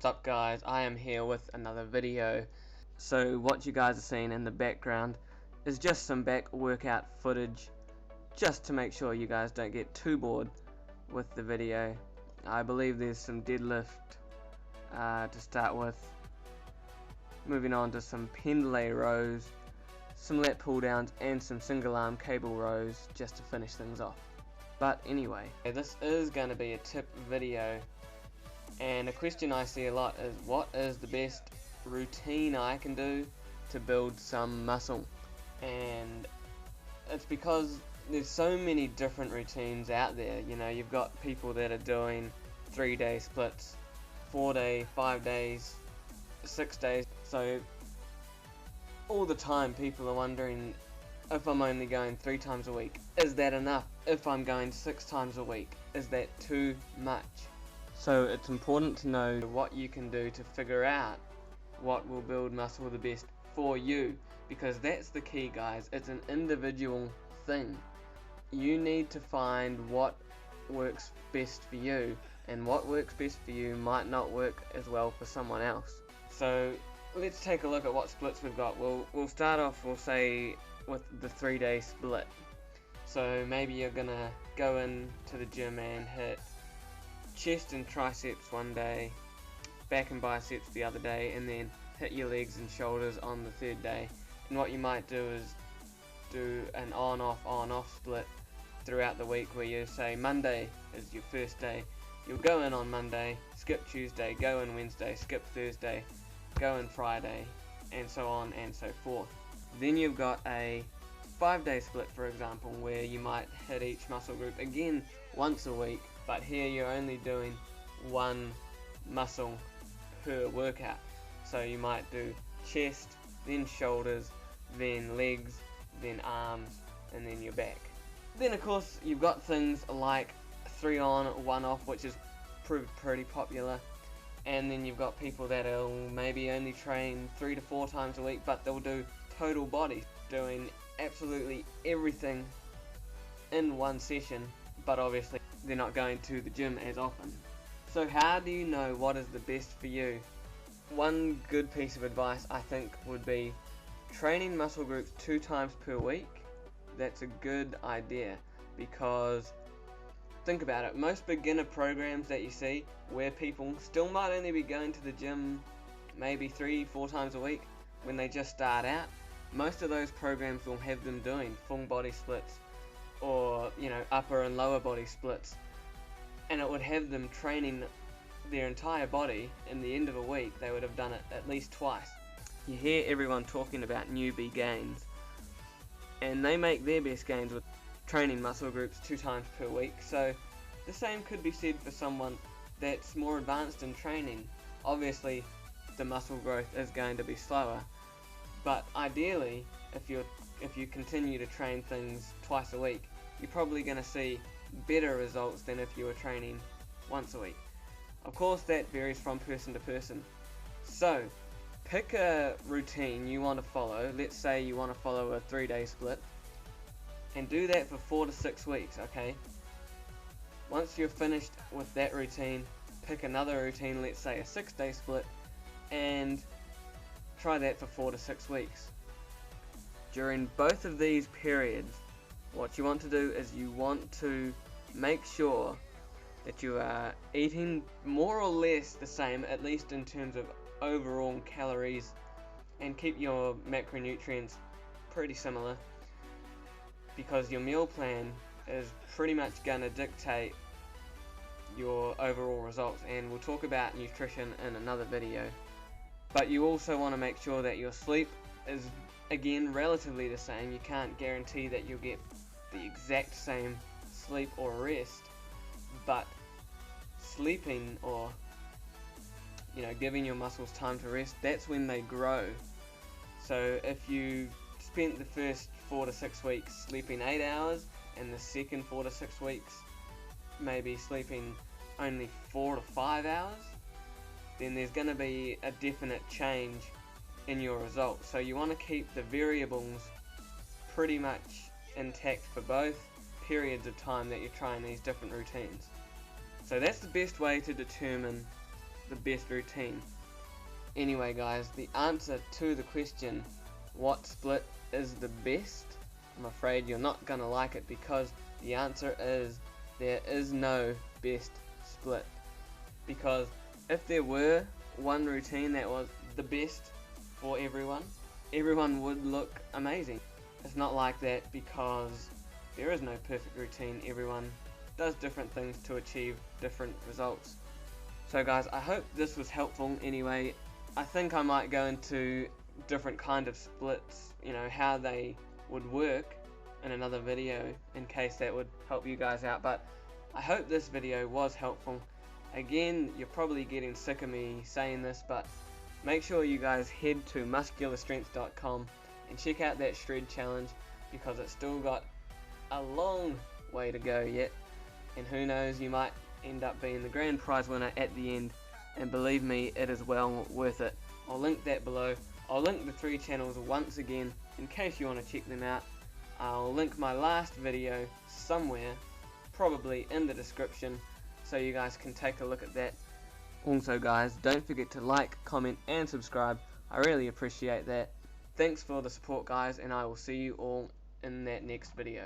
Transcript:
What's up guys, I am here with another video. So what you guys are seeing in the background is just some back workout footage, just to make sure you guys don't get too bored with the video. I believe there's some deadlift to start with, moving on to some pendlay rows, some lat pull downs and some single arm cable rows just to finish things off. But anyway, this is going to be a tip video. And a question I see a lot is, what is the best routine I can do to build some muscle? And it's because there's so many different routines out there. You know, you've got people that are doing 3-day splits, 4-day, 5 days, 6 days. So all the time people are wondering, if I'm only going 3 times a week, is that enough? If I'm going 6 times a week, is that too much? So it's important to know what you can do to figure out what will build muscle the best for you, because that's the key guys. It's an individual thing. You need to find what works best for you, and what works best for you might not work as well for someone else. So let's take a look at what splits we've got. We'll start off, we'll say, with the 3-day split. So maybe you're gonna go into the gym and hit chest and triceps one day, back and biceps the other day, and then hit your legs and shoulders on the 3rd day. And what you might do is do an on-off split throughout the week, where you say Monday is your first day, you'll go in on Monday, skip Tuesday, go in Wednesday, skip Thursday, go in Friday, and so on and so forth. Then you've got a 5-day split, for example, where you might hit each muscle group again once a week, but here you're only doing one muscle per workout. So you might do chest, then shoulders, then legs, then arms, and then your back. Then of course you've got things like 3 on, 1 off, which is proved pretty popular. And then you've got people that'll maybe only train 3 to 4 times a week, but they'll do total body, doing absolutely everything in one session, but obviously they're not going to the gym as often. So how do you know what is the best for you? One good piece of advice I think would be training muscle groups 2 times per week. That's a good idea, because think about it, most beginner programs that you see where people still might only be going to the gym maybe 3-4 times a week when they just start out, most of those programs will have them doing full body splits, or upper and lower body splits, and it would have them training their entire body. In the end of a week they would have done it at least twice. You hear everyone talking about newbie gains, and they make their best gains with training muscle groups 2 times per week. So the same could be said for someone that's more advanced in training. Obviously the muscle growth is going to be slower, but ideally if you continue to train things twice a week, you're probably going to see better results than if you were training once a week. Of course that varies from person to person. So pick a routine you want to follow. Let's say you want to follow a 3-day split, and do that for 4 to 6 weeks, okay? Once you're finished with that routine, pick another routine, let's say a 6-day split, and try that for 4 to 6 weeks. During both of these periods, what you want to do is you want to make sure that you are eating more or less the same, at least in terms of overall calories, and keep your macronutrients pretty similar, because your meal plan is pretty much going to dictate your overall results, and we'll talk about nutrition in another video. But you also want to make sure that your sleep is, again, relatively the same. You can't guarantee that you'll get the exact same sleep or rest, but sleeping, or giving your muscles time to rest, that's when they grow. So if you spent the first 4 to 6 weeks sleeping 8 hours, and the second 4 to 6 weeks maybe sleeping only 4 to 5 hours, then there's going to be a definite change in your results. So you want to keep the variables pretty much intact for both periods of time that you're trying these different routines. So that's the best way to determine the best routine? Anyway guys, the answer to the question, what split is the best? I'm afraid you're not gonna like it, because the answer is there is no best split. Because if there were one routine that was the best for everyone would look amazing. It's not like that, because there is no perfect routine. Everyone does different things to achieve different results. So guys, I hope this was helpful. Anyway, I think I might go into different kind of splits, how they would work in another video, in case that would help you guys out. But I hope this video was helpful. Again, you're probably getting sick of me saying this, but make sure you guys head to muscularstrength.com and check out that shred challenge, because it's still got a long way to go yet, and who knows, you might end up being the grand prize winner at the end, and believe me, it is well worth it. I'll link that below. I'll link the 3 channels once again in case you want to check them out. I'll link my last video somewhere, probably in the description, so you guys can take a look at that. Also guys, don't forget to like, comment and subscribe. I really appreciate that. Thanks for the support guys, and I will see you all in that next video.